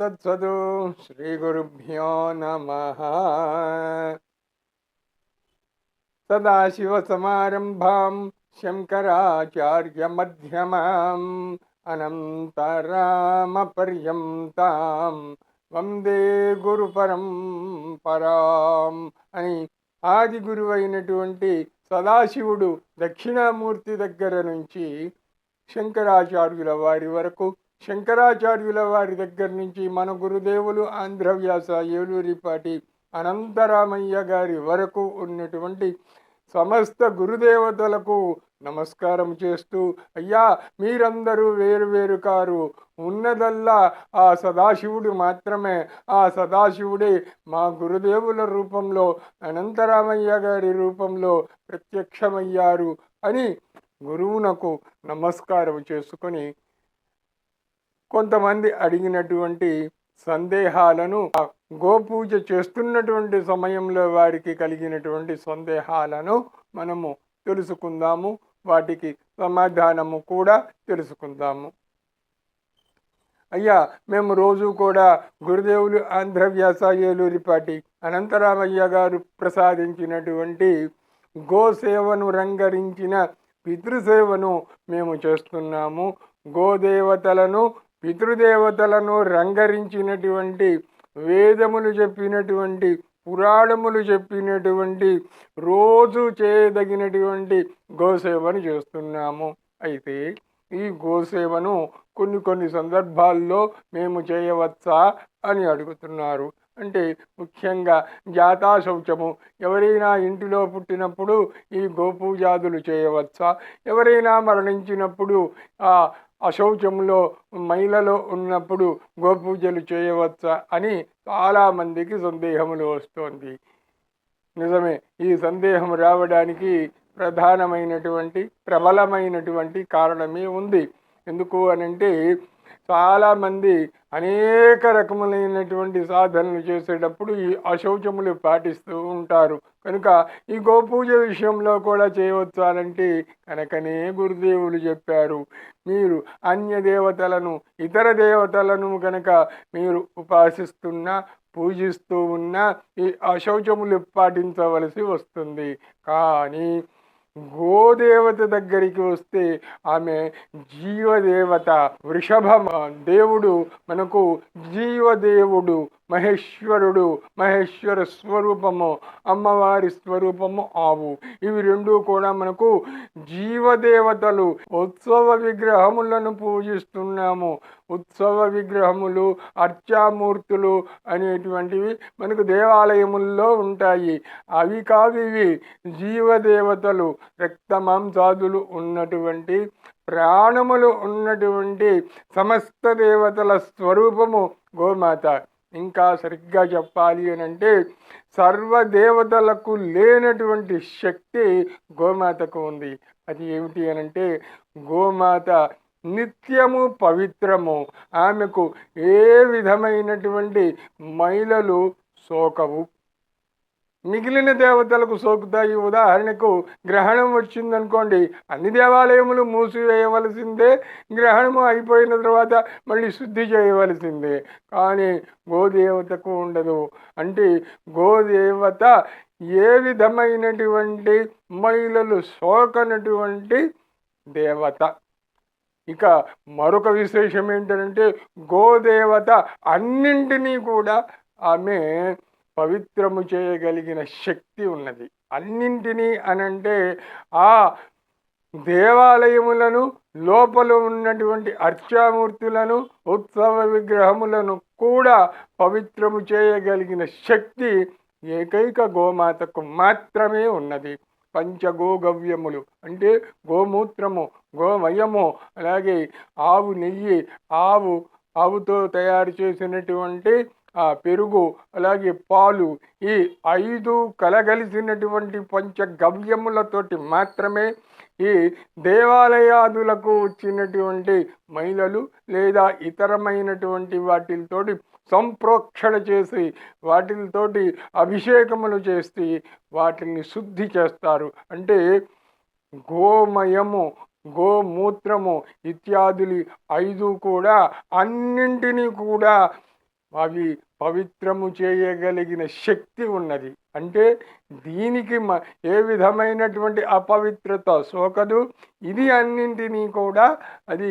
తత్సదు. శ్రీగురుభ్యో నమః. సదాశివసమారంభాం శంకరాచార్యమధ్యమాం అనంతరామపర్యంతాం వందే గురు పరంపరాం అని ఆది గురువైనటువంటి సదాశివుడు దక్షిణామూర్తి దగ్గర నుంచి శంకరాచార్యుల వారి వరకు, శంకరాచార్యుల వారి దగ్గర నుంచి మన గురుదేవులు ఆంధ్రవ్యాస ఏలూరిపాటి అనంతరామయ్య గారి వరకు ఉన్నటువంటి సమస్త గురుదేవతలకు నమస్కారం చేస్తూ, అయ్యా మీరందరూ వేరు వేరు కారు, ఉన్నదల్లా ఆ సదాశివుడు మాత్రమే. ఆ సదాశివుడే మా గురుదేవుల రూపంలో అనంతరామయ్య గారి రూపంలో ప్రత్యక్షమయ్యారు అని గురువునకు నమస్కారం చేసుకొని కొంతమంది అడిగినటువంటి సందేహాలను గోపూజ చేస్తున్నటువంటి సమయంలో వారికి కలిగినటువంటి సందేహాలను మనము తెలుసుకుందాము, వాటికి సమాధానము కూడా తెలుసుకుందాము. అయ్యా మేము రోజు కూడా గురుదేవులు ఆంధ్రవ్యాస ఏలూరిపాటి అనంతరామయ్య గారు ప్రసాదించినటువంటి గోసేవను రంగరించిన పితృసేవను మేము చేస్తున్నాము. గోదేవతలను పితృదేవతలను రంగరించినటువంటి వేదములు చెప్పినటువంటి పురాణములు చెప్పినటువంటి రోజు చేయదగినటువంటి గోసేవను చేస్తున్నాము. అయితే ఈ గోసేవను కొన్ని సందర్భాల్లో మేము చేయవచ్చా అని అడుగుతున్నారు. అంటే ముఖ్యంగా జాతా శౌచము, ఎవరైనా ఇంటిలో పుట్టినప్పుడు ఈ గోపూజాదులు చేయవచ్చా, ఎవరైనా మరణించినప్పుడు ఆ అశౌచంలో మైలలో ఉన్నప్పుడు గోపూజలు చేయవచ్చా అని చాలామందికి సందేహములు వస్తోంది. నిజమే, ఈ సందేహం రావడానికి ప్రబలమైనటువంటి కారణమే ఉంది. ఎందుకు అనంటే చాలామంది అనేక రకములైనటువంటి సాధనలు చేసేటప్పుడు ఈ అశౌచములు పాటిస్తూ ఉంటారు. కనుక ఈ గోపూజ విషయంలో కూడా చేయవచ్చానంటే కనుకనే గురుదేవులు చెప్పారు, మీరు అన్య దేవతలను ఇతర దేవతలను కనుక మీరు ఉపాసిస్తున్నా పూజిస్తూ ఉన్నా ఈ అశౌచములు పాటించవలసి వస్తుంది. కానీ గోదేవత దగ్గరికి వస్తే ఆమె జీవదేవత. వృషభ దేవుడు మనకు జీవదేవుడు, మహేశ్వరుడు, మహేశ్వర స్వరూపము, అమ్మవారి స్వరూపము ఆవు. ఇవి రెండు కూడా మనకు జీవదేవతలు. ఉత్సవ విగ్రహములను పూజిస్తున్నాము. ఉత్సవ విగ్రహములు, అర్చామూర్తులు అనేటువంటివి మనకు దేవాలయముల్లో ఉంటాయి. అవి కావివి జీవదేవతలు, రక్తమాంసాదులు ఉన్నటువంటి, ప్రాణములు ఉన్నటువంటి సమస్త దేవతల స్వరూపము గోమాత. ఇంకా సరిగ్గా చెప్పాలి అని అంటే సర్వదేవతలకు లేనటువంటి శక్తి గోమాతకు ఉంది. అది ఏమిటి అనంటే గోమాత నిత్యము పవిత్రము. ఆమెకు ఏ విధమైనటువంటి మైలలు సోకవు. మిగిలిన దేవతలకు సోకుతాయి. ఉదాహరణకు గ్రహణం వచ్చిందనుకోండి, అన్ని దేవాలయములు మూసివేయవలసిందే, గ్రహణము అయిపోయిన తర్వాత మళ్ళీ శుద్ధి చేయవలసిందే. కానీ గోదేవతకు ఉండదు. అంటే గోదేవత ఏ విధమైనటువంటి మైలలు సోకనటువంటి దేవత. ఇక మరొక విశేషం ఏంటంటే గోదేవత అన్నింటినీ కూడా ఆమె పవిత్రము చేయగలిగిన శక్తి ఉన్నది. అన్నింటినీ అనంటే ఆ దేవాలయములను, లోపల ఉన్నటువంటి అర్చామూర్తులను, ఉత్సవ విగ్రహములను కూడా పవిత్రము చేయగలిగిన శక్తి ఏకైక గోమాతకు మాత్రమే ఉన్నది. పంచగోగవ్యములు అంటే గోమూత్రము, గోమయము, అలాగే ఆవు నెయ్యి, ఆవుతో తయారు చేసినటువంటి ఆ పెరుగు, అలాగే పాలు, ఈ 5 కలగలిసినటువంటి పంచగవ్యములతోటి మాత్రమే ఈ దేవాలయాదులకు వచ్చినటువంటి మైలలు లేదా ఇతరమైనటువంటి వాటితోటి సంప్రోక్షణ చేసి, వాటితోటి అభిషేకములు చేసి వాటిని శుద్ధి చేస్తారు. అంటే గోమయము, గోమూత్రము ఇత్యాదులు 5 కూడా అన్నింటినీ కూడా అవి పవిత్రము చేయగలిగిన శక్తి ఉన్నది. అంటే దీనికి ఏ విధమైనటువంటి అపవిత్రత సోకదు. ఇది అన్నింటినీ కూడా అది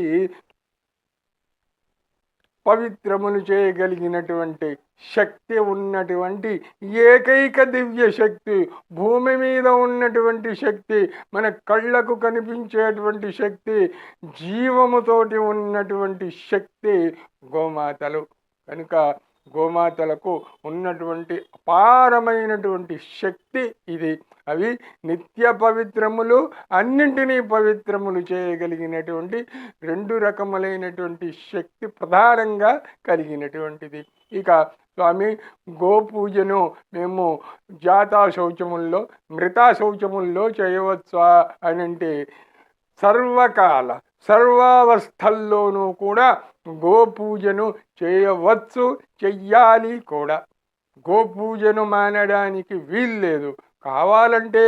పవిత్రమును చేయగలిగినటువంటి శక్తి ఉన్నటువంటి ఏకైక దివ్య శక్తి, భూమి మీద ఉన్నటువంటి శక్తి, మన కళ్ళకు కనిపించేటువంటి శక్తి, జీవముతోటి ఉన్నటువంటి శక్తి గోమాతలు. కనుక గోమాతలకు ఉన్నటువంటి అపారమైనటువంటి శక్తి ఇది. అవి నిత్య పవిత్రములు, అన్నింటినీ పవిత్రములు చేయగలిగినటువంటి 2 రకములైనటువంటి శక్తి ప్రధానంగా కలిగినటువంటిది. ఇక స్వామి, గోపూజను మేము జాతా శౌచముల్లో, మృతా శౌచముల్లో చేయవచ్చా అని అంటే సర్వకాల సర్వావస్థల్లోనూ కూడా గోపూజను చేయవచ్చు, చెయ్యాలి కూడా. గోపూజను మానడానికి వీల్లేదు. కావాలంటే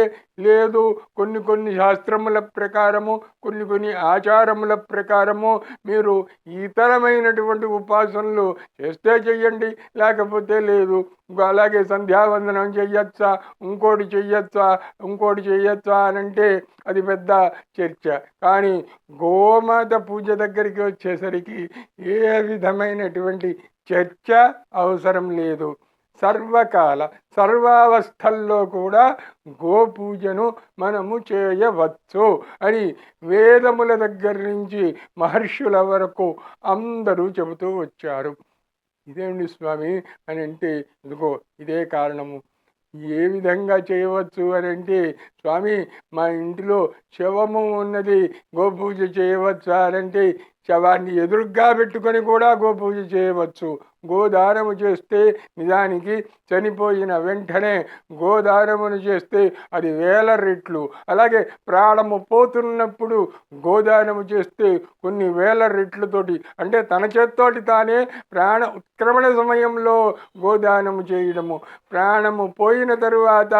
లేదు, కొన్ని శాస్త్రముల ప్రకారము, కొన్ని ఆచారముల ప్రకారము మీరు ఇతరమైనటువంటి ఉపాసనలు చేస్తే చెయ్యండి, లేకపోతే లేదు. అలాగే సంధ్యావందనం చెయ్యొచ్చా, ఇంకోటి చెయ్యొచ్చా అని అంటే అది పెద్ద చర్చ. కానీ గోమాత పూజ దగ్గరికి వచ్చేసరికి ఏ విధమైనటువంటి చర్చ అవసరం లేదు. సర్వకాల సర్వావస్థల్లో కూడా గోపూజను మనము చేయవచ్చు అని వేదముల దగ్గర నుంచి మహర్షుల వరకు అందరూ చెబుతూ వచ్చారు. ఇదేంటి స్వామి అని అంటే, ఇదిగో ఇదే కారణము. ఏ విధంగా చేయవచ్చు అని అంటే, స్వామి మా ఇంటిలో శవము ఉన్నది, గోపూజ చేయవచ్చా అని అంటే, శవాన్ని ఎదురుగ్గా పెట్టుకొని కూడా గోపూజ చేయవచ్చు. గోదానము చేస్తే నిజానికి చనిపోయిన వెంటనే గోదానమును చేస్తే అది 1000 రెట్లు. అలాగే ప్రాణము పోతున్నప్పుడు గోదానము చేస్తే కొన్ని 1000 రెట్లతోటి, అంటే తన చేత్తోటి తానే ప్రాణ ఉత్క్రమణ సమయంలో గోదానము చేయడము, ప్రాణము పోయిన తరువాత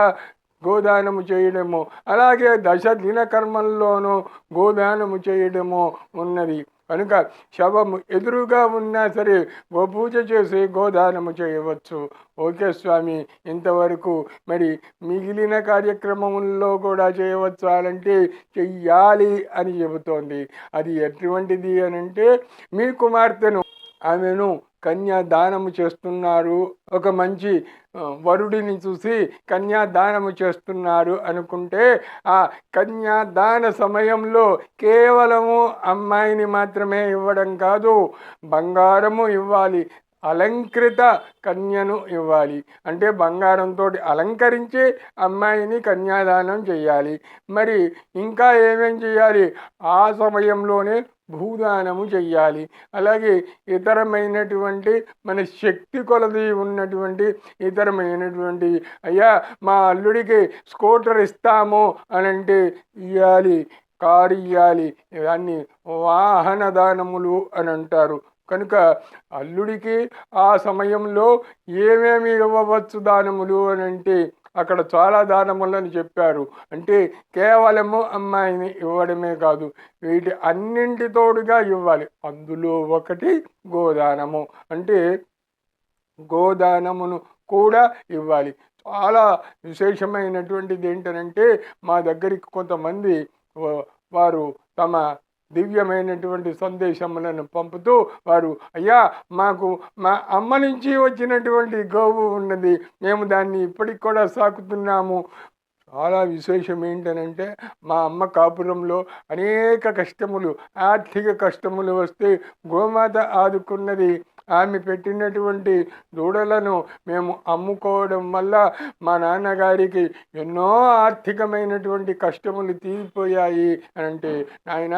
గోదానము చేయడము, అలాగే 10 దిన కర్మల్లోనూ గోదానము చేయడము ఉన్నది. కనుక శవము ఎదురుగా ఉన్నా సరే గోపూజ చేసి గోదానము చేయవచ్చు. ఓకే స్వామి, ఇంతవరకు మరి మిగిలిన కార్యక్రమముల్లో కూడా చేయవచ్చు అంటే చెయ్యాలి అని చెబుతోంది. అది ఎటువంటిది అని అంటే, మీ కుమార్తెను, ఆమెను కన్యాదానము చేస్తున్నారు, ఒక మంచి వరుడిని చూసి కన్యాదానము చేస్తున్నారు అనుకుంటే, ఆ కన్యాదాన సమయంలో కేవలము అమ్మాయిని మాత్రమే ఇవ్వడం కాదు, బంగారము ఇవ్వాలి, అలంకృత కన్యను ఇవ్వాలి. అంటే బంగారంతో అలంకరించి అమ్మాయిని కన్యాదానం చేయాలి. మరి ఇంకా ఏమేం చేయాలి? ఆ సమయంలోనే భూదానము చెయ్యాలి. అలాగే ఇతరమైనటువంటి మన శక్తి కొలది ఉన్నటువంటి ఇతరమైనటువంటి, అయ్యా మా అల్లుడికి స్కూటర్ ఇస్తాము అని అంటే ఇవ్వాలి, కారు ఇవ్వాలి. ఇవన్నీ వాహన దానములు అని అంటారు. కనుక అల్లుడికి ఆ సమయంలో ఏమేమి ఇవ్వవచ్చు దానములు అని అంటే, అక్కడ చాలా దానములని చెప్పారు. అంటే కేవలము అమ్మాయిని ఇవ్వడమే కాదు, వీటి అన్నింటితోడుగా ఇవ్వాలి. అందులో ఒకటి గోదానము. అంటే గోదానమును కూడా ఇవ్వాలి. చాలా విశేషమైనటువంటిది ఏంటనంటే, మా దగ్గరికి కొంతమంది వారు తమ దివ్యమైనటువంటి సందేశములను పంపుతూ వారు, అయ్యా మాకు మా అమ్మ నుంచి వచ్చినటువంటి గోవు ఉన్నది, మేము దాన్ని ఇప్పటికి కూడా సాకుతున్నాము. చాలా విశేషం ఏంటనంటే, మా అమ్మ కాపురంలో అనేక కష్టములు, ఆర్థిక కష్టములు వస్తే గోమాత ఆదుకున్నది. ఆమె పెట్టినటువంటి దూడలను మేము అమ్ముకోవడం వల్ల మా నాన్నగారికి ఎన్నో ఆర్థికమైనటువంటి కష్టములు తీరిపోయాయి అని అంటే, నాయన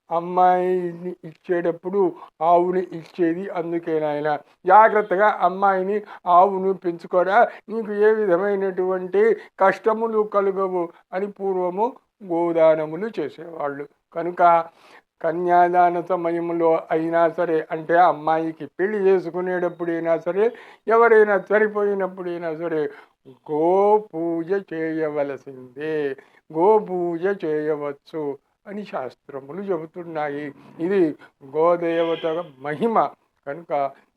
అమ్మాయిని ఇచ్చేటప్పుడు ఆవుని ఇచ్చేది అందుకే నాయన, జాగ్రత్తగా అమ్మాయిని ఆవును పెంచుకోరా, నీకు ఏ విధమైనటువంటి కష్టములు కలుగవు అని పూర్వము గోదానములు చేసేవాళ్ళు. కనుక కన్యాదాన సమయంలో అయినా సరే, అంటే అమ్మాయికి పెళ్లి చేసుకునేటప్పుడైనా సరే, ఎవరైనా చనిపోయినప్పుడైనా సరే గోపూజ చేయవలసిందే, గోపూజ చేయవచ్చు అని శాస్త్రములు చెబుతున్నాయి. ఇది గోదేవత మహిమ. కనుక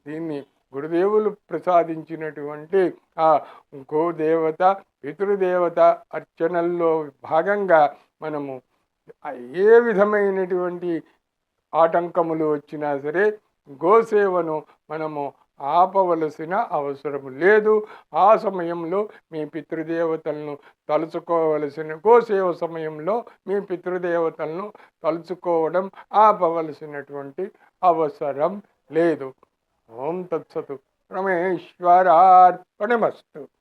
దీన్ని గురుదేవులు ప్రసాదించినటువంటి ఆ గోదేవత పితృదేవత అర్చనల్లో భాగంగా మనము ఏ విధమైనటువంటి ఆటంకములు వచ్చినా సరే గోసేవను మనము ఆపవలసిన అవసరం లేదు. ఆ సమయంలో మీ పితృదేవతలను తలుచుకోవలసిన గోసేవ సమయంలో మీ పితృదేవతలను తలుచుకోవడం ఆపవలసినటువంటి అవసరం లేదు. ఓం తత్సతు. రమేశ్వరార్పణమస్తు.